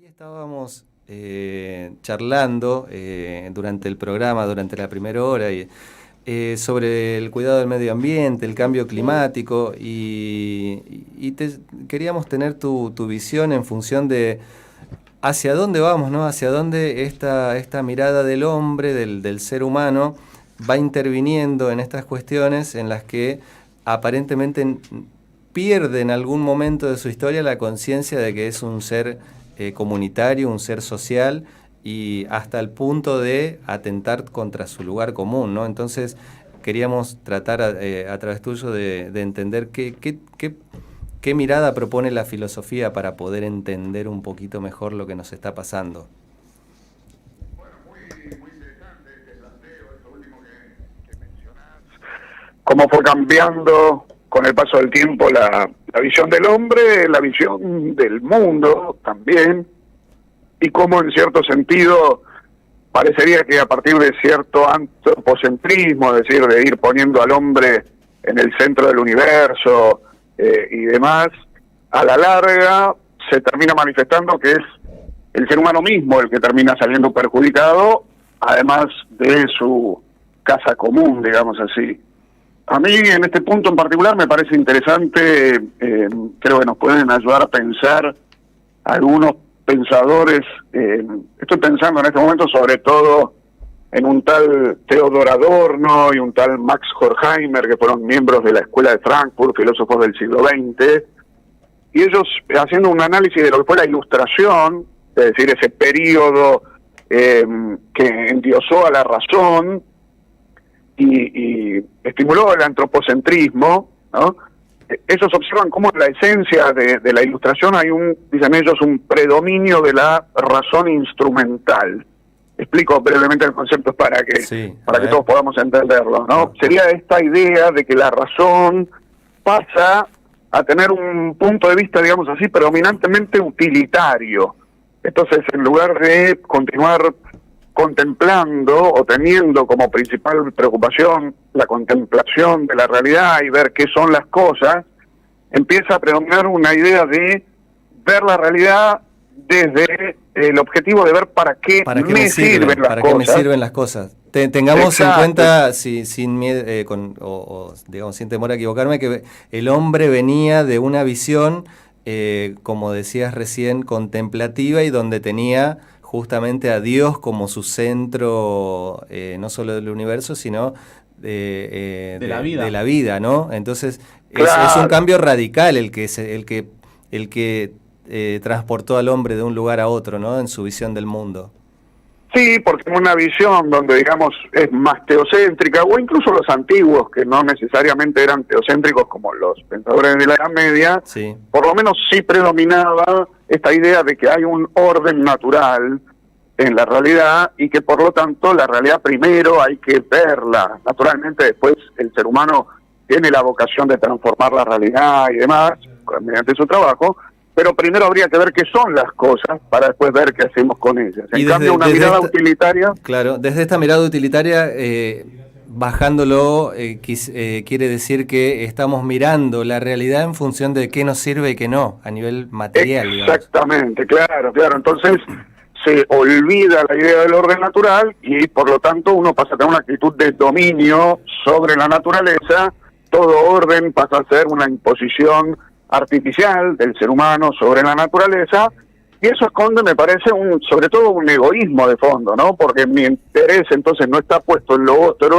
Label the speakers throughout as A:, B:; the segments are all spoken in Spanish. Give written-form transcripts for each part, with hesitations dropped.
A: Ahí estábamos charlando durante el programa, durante la primera hora, sobre el cuidado del medio ambiente, el cambio climático, y queríamos tener tu visión en función de hacia dónde vamos, ¿no? Hacia dónde esta mirada del hombre, del ser humano, va interviniendo en estas cuestiones en las que aparentemente pierde en algún momento de su historia la conciencia de que es un ser comunitario, un ser social, y hasta el punto de atentar contra su lugar común, ¿no? Entonces queríamos tratar a través tuyo de entender qué mirada propone la filosofía para poder entender un poquito mejor lo que nos está pasando.
B: Bueno, muy interesante este planteo, esto último que mencionás. Cómo fue cambiando con el paso del tiempo la visión del hombre, la visión del mundo también, y cómo en cierto sentido parecería que a partir de cierto antropocentrismo, es decir, de ir poniendo al hombre en el centro del universo y demás, a la larga se termina manifestando que es el ser humano mismo el que termina saliendo perjudicado, además de su casa común, digamos así. A mí en este punto en particular me parece interesante, creo que nos pueden ayudar a pensar algunos pensadores, estoy pensando en este momento sobre todo en un tal Theodor Adorno y un tal Max Horkheimer, que fueron miembros de la Escuela de Frankfurt, filósofos del siglo XX, y ellos haciendo un análisis de lo que fue la Ilustración, es decir, ese periodo que endiosó a la razón y estimuló el antropocentrismo, ¿no? Ellos observan cómo en la esencia de la Ilustración hay dicen ellos, un predominio de la razón instrumental. Explico brevemente el concepto para que todos podamos entenderlo, ¿no? Sería esta idea de que la razón pasa a tener un punto de vista, digamos así, predominantemente utilitario. Entonces, en lugar de continuar contemplando o teniendo como principal preocupación la contemplación de la realidad y ver qué son las cosas, empieza a predominar una idea de ver la realidad desde el objetivo de ver para qué me sirven las cosas.
A: Tengamos en cuenta, sin miedo, digamos, sin temor a equivocarme, que el hombre venía de una visión, como decías recién, contemplativa, y donde tenía justamente a Dios como su centro, no solo del universo, sino de la vida, ¿no? Entonces claro, es un cambio radical el que transportó al hombre de un lugar a otro, ¿no? En su visión del mundo.
B: Sí, porque una visión donde, digamos, es más teocéntrica, o incluso los antiguos, que no necesariamente eran teocéntricos como los pensadores de la Edad Media, sí, por lo menos sí predominaba esta idea de que hay un orden natural en la realidad y que por lo tanto la realidad primero hay que verla. Naturalmente después el ser humano tiene la vocación de transformar la realidad y demás, mediante su trabajo, pero primero habría que ver qué son las cosas para después ver qué hacemos con ellas. En cambio, una mirada utilitaria...
A: Claro, desde esta mirada utilitaria, bajándolo, quiere decir que estamos mirando la realidad en función de qué nos sirve y qué no, a nivel material.
B: Exactamente, digamos. Claro. Entonces se olvida la idea del orden natural y por lo tanto uno pasa a tener una actitud de dominio sobre la naturaleza. Todo orden pasa a ser una imposición artificial del ser humano sobre la naturaleza, y eso esconde, me parece, sobre todo un egoísmo de fondo, ¿no? Porque mi interés entonces no está puesto en lo otro,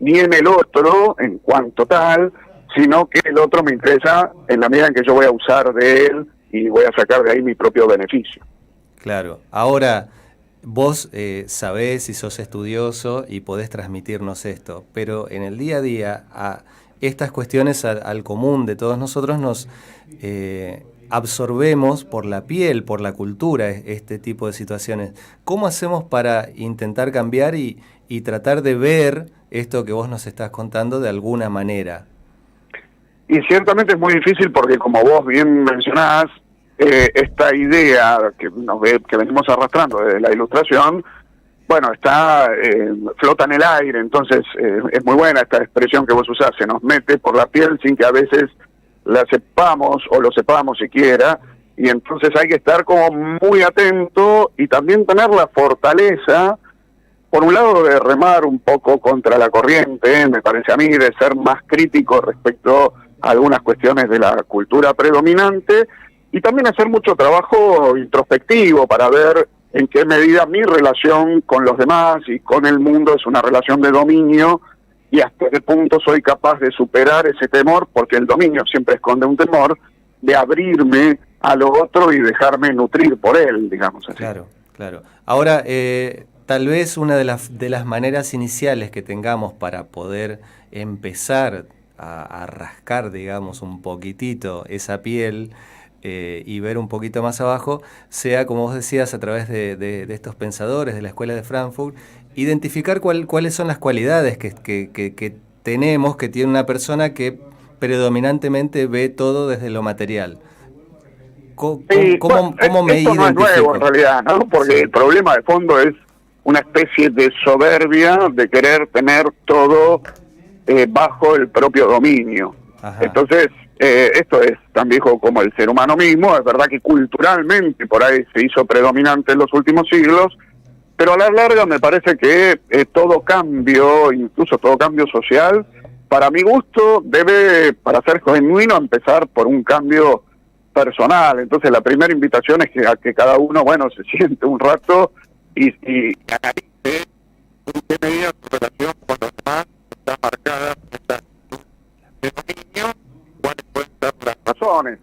B: ni en el otro en cuanto tal, sino que el otro me interesa en la medida en que yo voy a usar de él y voy a sacar de ahí mi propio beneficio.
A: Claro. Ahora, vos sabés y sos estudioso y podés transmitirnos esto, pero en el día a día, estas cuestiones al común de todos nosotros nos absorbemos por la piel, por la cultura, este tipo de situaciones. ¿Cómo hacemos para intentar cambiar y tratar de ver esto que vos nos estás contando de alguna manera?
B: Y ciertamente es muy difícil porque, como vos bien mencionás, esta idea que venimos arrastrando desde la Ilustración, bueno, flota en el aire, entonces es muy buena esta expresión que vos usás, se nos mete por la piel sin que a veces la sepamos o lo sepamos siquiera, y entonces hay que estar como muy atento y también tener la fortaleza, por un lado, de remar un poco contra la corriente, me parece a mí, de ser más crítico respecto a algunas cuestiones de la cultura predominante, y también hacer mucho trabajo introspectivo para ver en qué medida mi relación con los demás y con el mundo es una relación de dominio, y hasta qué punto soy capaz de superar ese temor, porque el dominio siempre esconde un temor, de abrirme a lo otro y dejarme nutrir por él, digamos así.
A: Claro, claro. Ahora, tal vez una de las maneras iniciales que tengamos para poder empezar a rascar, digamos, un poquitito esa piel y ver un poquito más abajo, sea, como vos decías, a través de estos pensadores de la Escuela de Frankfurt, identificar cuáles son las cualidades que tenemos, que tiene una persona que predominantemente ve todo desde lo material. ¿Cómo me
B: esto no
A: identifico?
B: es nuevo en realidad, ¿no? Porque el problema de fondo es una especie de soberbia de querer tener todo bajo el propio dominio. Ajá. Entonces, esto es tan viejo como el ser humano mismo. Es verdad que culturalmente por ahí se hizo predominante en los últimos siglos, pero a la larga me parece que todo cambio, incluso todo cambio social, para mi gusto, debe, para ser genuino, empezar por un cambio personal. Entonces la primera invitación es a que cada uno, bueno, se siente un rato y analice en qué medida su relación con los demás está marcada de dominio, cuáles pueden ser las razones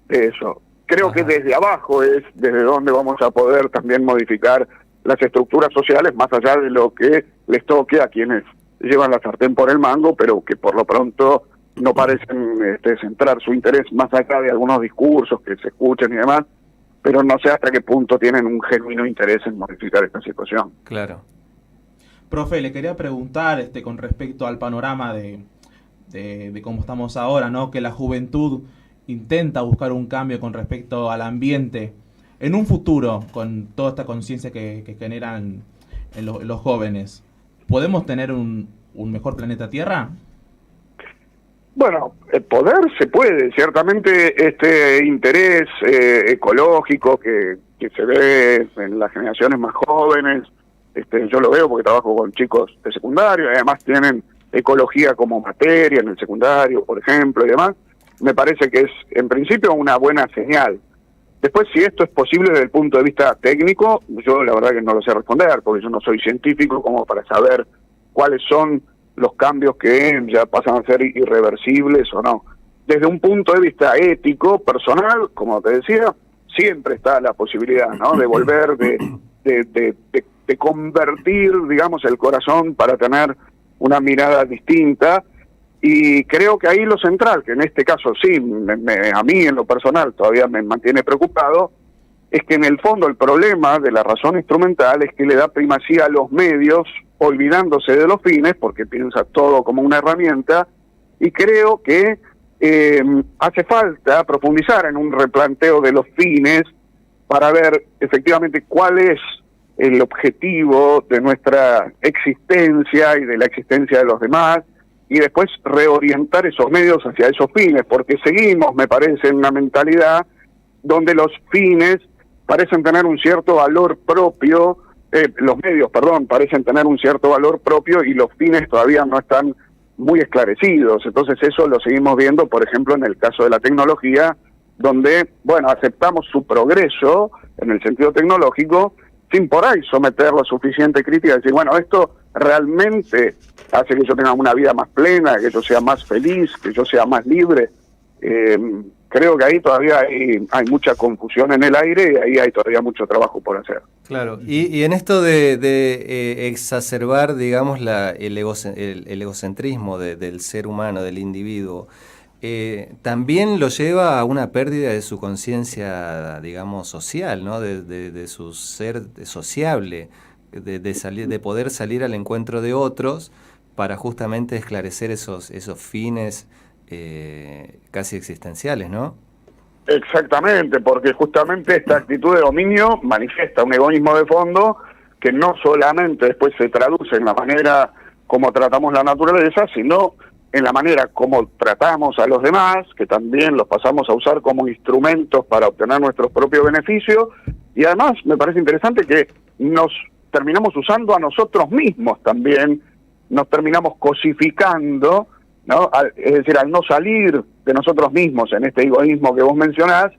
B: de eso. Creo que desde abajo es desde donde vamos a poder también modificar las estructuras sociales, más allá de lo que les toque a quienes llevan la sartén por el mango, pero que por lo pronto no parecen centrar su interés más allá de algunos discursos que se escuchan y demás, pero no sé hasta qué punto tienen un genuino interés en modificar esta situación.
A: Claro.
C: Profe, le quería preguntar con respecto al panorama de cómo estamos ahora, ¿no? Que la juventud intenta buscar un cambio con respecto al ambiente. En un futuro, con toda esta conciencia que generan en los jóvenes, ¿podemos tener un mejor planeta Tierra?
B: Bueno, poder se puede, ciertamente este interés ecológico que se ve en las generaciones más jóvenes, yo lo veo porque trabajo con chicos de secundario, además tienen ecología como materia en el secundario, por ejemplo, y demás, me parece que es en principio una buena señal. Después, si esto es posible desde el punto de vista técnico, yo la verdad que no lo sé responder, porque yo no soy científico como para saber cuáles son los cambios que ya pasan a ser irreversibles o no. Desde un punto de vista ético, personal, como te decía, siempre está la posibilidad, ¿no?, de volver, de convertir, digamos, el corazón para tener una mirada distinta. Y creo que ahí lo central, que en este caso sí, a mí en lo personal todavía me mantiene preocupado, es que en el fondo el problema de la razón instrumental es que le da primacía a los medios, olvidándose de los fines, porque piensa todo como una herramienta, y creo que hace falta profundizar en un replanteo de los fines para ver efectivamente cuál es el objetivo de nuestra existencia y de la existencia de los demás, y después reorientar esos medios hacia esos fines, porque seguimos, me parece, en una mentalidad donde los fines parecen tener un cierto valor propio, los medios, perdón, parecen tener un cierto valor propio y los fines todavía no están muy esclarecidos. Entonces eso lo seguimos viendo, por ejemplo, en el caso de la tecnología, donde, bueno, aceptamos su progreso en el sentido tecnológico, sin por ahí someter la suficiente crítica y decir, bueno, esto realmente hace que yo tenga una vida más plena, que yo sea más feliz, que yo sea más libre. Creo que ahí todavía hay mucha confusión en el aire y ahí hay todavía mucho trabajo por hacer.
A: Claro, y en esto de exacerbar, digamos, el egocentrismo del ser humano, del individuo, también lo lleva a una pérdida de su conciencia, digamos, social, ¿no? De su ser sociable, de poder salir al encuentro de otros para justamente esclarecer esos fines casi existenciales, ¿no?
B: Exactamente, porque justamente esta actitud de dominio manifiesta un egoísmo de fondo que no solamente después se traduce en la manera como tratamos la naturaleza, sino en la manera como tratamos a los demás, que también los pasamos a usar como instrumentos para obtener nuestros propios beneficios, y además me parece interesante que nos terminamos usando a nosotros mismos también, nos terminamos cosificando, ¿no? Es decir, al no salir de nosotros mismos en este egoísmo que vos mencionás,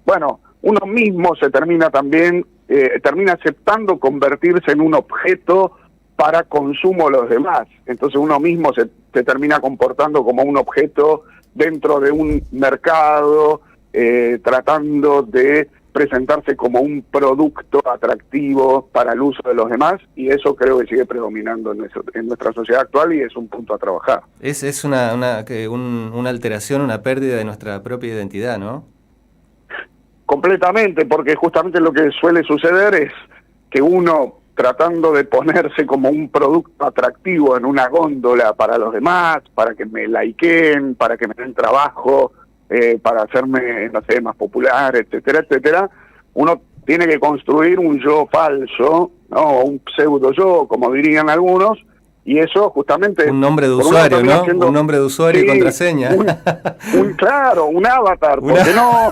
B: bueno, uno mismo se termina también, termina aceptando convertirse en un objeto para consumo de los demás. Entonces uno mismo se termina comportando como un objeto dentro de un mercado, tratando de presentarse como un producto atractivo para el uso de los demás, y eso creo que sigue predominando en nuestra sociedad actual, y es un punto a trabajar.
A: Es una alteración, una pérdida de nuestra propia identidad, ¿no?
B: Completamente, porque justamente lo que suele suceder es que uno, tratando de ponerse como un producto atractivo en una góndola para los demás, para que me likeen, para que me den trabajo, para hacerme, no sé, más popular, etcétera, etcétera, uno tiene que construir un yo falso, ¿no? O un pseudo yo, como dirían algunos, y eso justamente...
A: Un nombre de usuario, ¿no? Un nombre de usuario, sí, y contraseña.
B: Claro, un avatar, porque no,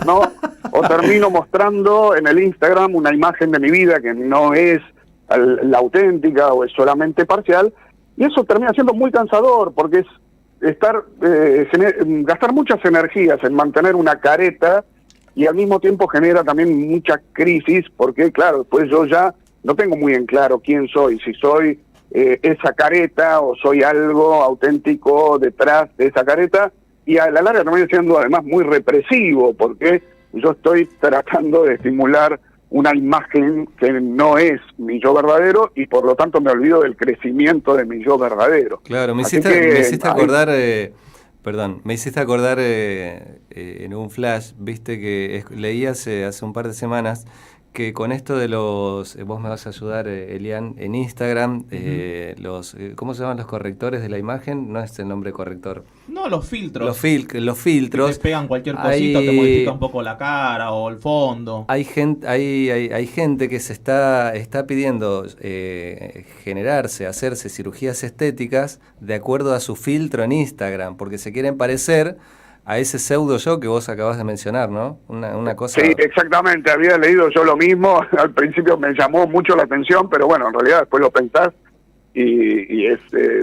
B: o termino mostrando en el Instagram una imagen de mi vida que no es la auténtica o es solamente parcial, y eso termina siendo muy cansador, porque es gastar muchas energías en mantener una careta, y al mismo tiempo genera también mucha crisis, porque claro, después yo ya no tengo muy en claro quién soy, si soy esa careta o soy algo auténtico detrás de esa careta, y a la larga también siendo además muy represivo, porque yo estoy tratando de estimular una imagen que no es mi yo verdadero, y por lo tanto me olvido del crecimiento de mi yo verdadero.
A: Claro, me hiciste acordar, en un flash, viste que leí hace un par de semanas que con esto de vos me vas a ayudar, Elian, en Instagram, ¿cómo se llaman los correctores de la imagen? No es el nombre corrector.
C: No, los filtros.
A: Los filtros.
C: Que te pegan cualquier cosita, te modifica un poco la cara o el fondo.
A: Hay gente que se está pidiendo hacerse cirugías estéticas de acuerdo a su filtro en Instagram, porque se quieren parecer a ese pseudo yo que vos acabas de mencionar, ¿no? Una cosa...
B: Sí, exactamente, había leído yo lo mismo, al principio me llamó mucho la atención, pero bueno, en realidad después lo pensás y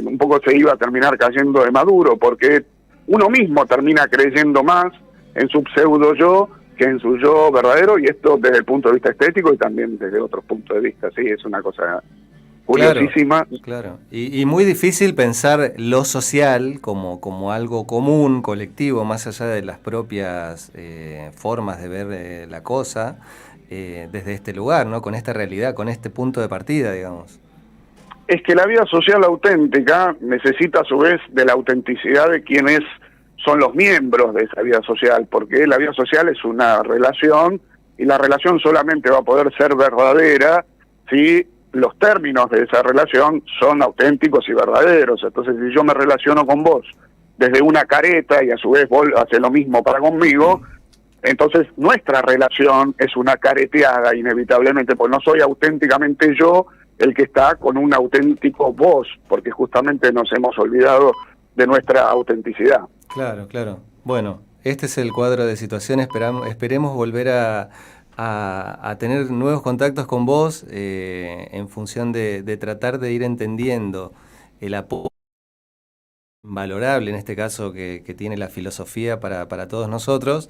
B: un poco se iba a terminar cayendo de maduro, porque uno mismo termina creyendo más en su pseudo yo que en su yo verdadero, y esto desde el punto de vista estético y también desde otros puntos de vista, sí, es una cosa curiosísima.
A: Claro. Y muy difícil pensar lo social como algo común, colectivo, más allá de las propias formas de ver la cosa, desde este lugar, ¿no? Con esta realidad, con este punto de partida, digamos.
B: Es que la vida social auténtica necesita a su vez de la autenticidad de quienes son los miembros de esa vida social, porque la vida social es una relación, y la relación solamente va a poder ser verdadera si los términos de esa relación son auténticos y verdaderos. Entonces, si yo me relaciono con vos desde una careta y a su vez vos haces lo mismo para conmigo, entonces nuestra relación es una careteada inevitablemente, pues no soy auténticamente yo el que está con un auténtico vos, porque justamente nos hemos olvidado de nuestra autenticidad.
A: Claro. Bueno, este es el cuadro de situación. Esperemos volver a tener nuevos contactos con vos en función de tratar de ir entendiendo el apoyo valorable, en este caso, que tiene la filosofía para todos nosotros,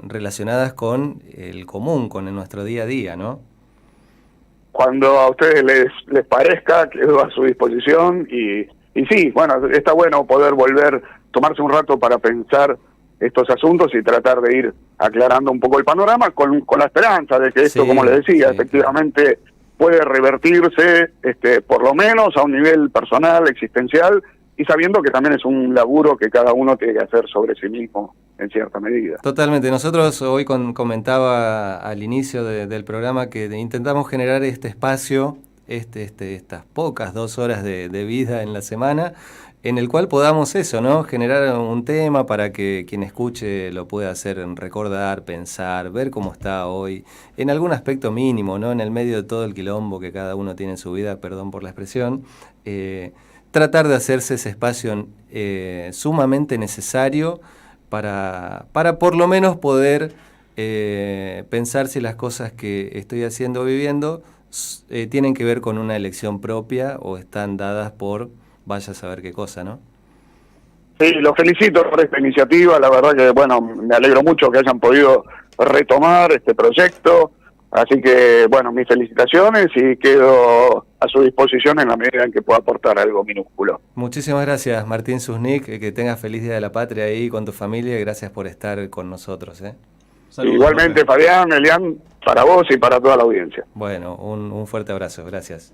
A: relacionadas con el común, con nuestro día a día, ¿no?
B: Cuando a ustedes les parezca, quedo a su disposición, y sí, bueno, está bueno poder volver, tomarse un rato para pensar estos asuntos y tratar de ir aclarando un poco el panorama con la esperanza de que esto, como les decía, efectivamente puede revertirse, por lo menos a un nivel personal, existencial, y sabiendo que también es un laburo que cada uno tiene que hacer sobre sí mismo en cierta medida.
A: Totalmente. Nosotros hoy comentaba al inicio del programa que intentamos generar este espacio, estas pocas 2 horas de vida en la semana, en el cual podamos eso, ¿no? Generar un tema para que quien escuche lo pueda hacer recordar, pensar, ver cómo está hoy, en algún aspecto mínimo, ¿no? En el medio de todo el quilombo que cada uno tiene en su vida, perdón por la expresión, tratar de hacerse ese espacio sumamente necesario para por lo menos poder pensar si las cosas que estoy haciendo o viviendo tienen que ver con una elección propia o están dadas por vaya a saber qué cosa, ¿no?
B: Sí, los felicito por esta iniciativa, la verdad que, bueno, me alegro mucho que hayan podido retomar este proyecto, así que, bueno, mis felicitaciones y quedo a su disposición en la medida en que pueda aportar algo minúsculo.
A: Muchísimas gracias, Martín Susnik, que tengas feliz Día de la Patria ahí con tu familia y gracias por estar con nosotros.
C: Saludos,
B: igualmente,
C: profe.
B: Fabián, Elian, para vos y para toda la audiencia.
A: Bueno, un fuerte abrazo, gracias.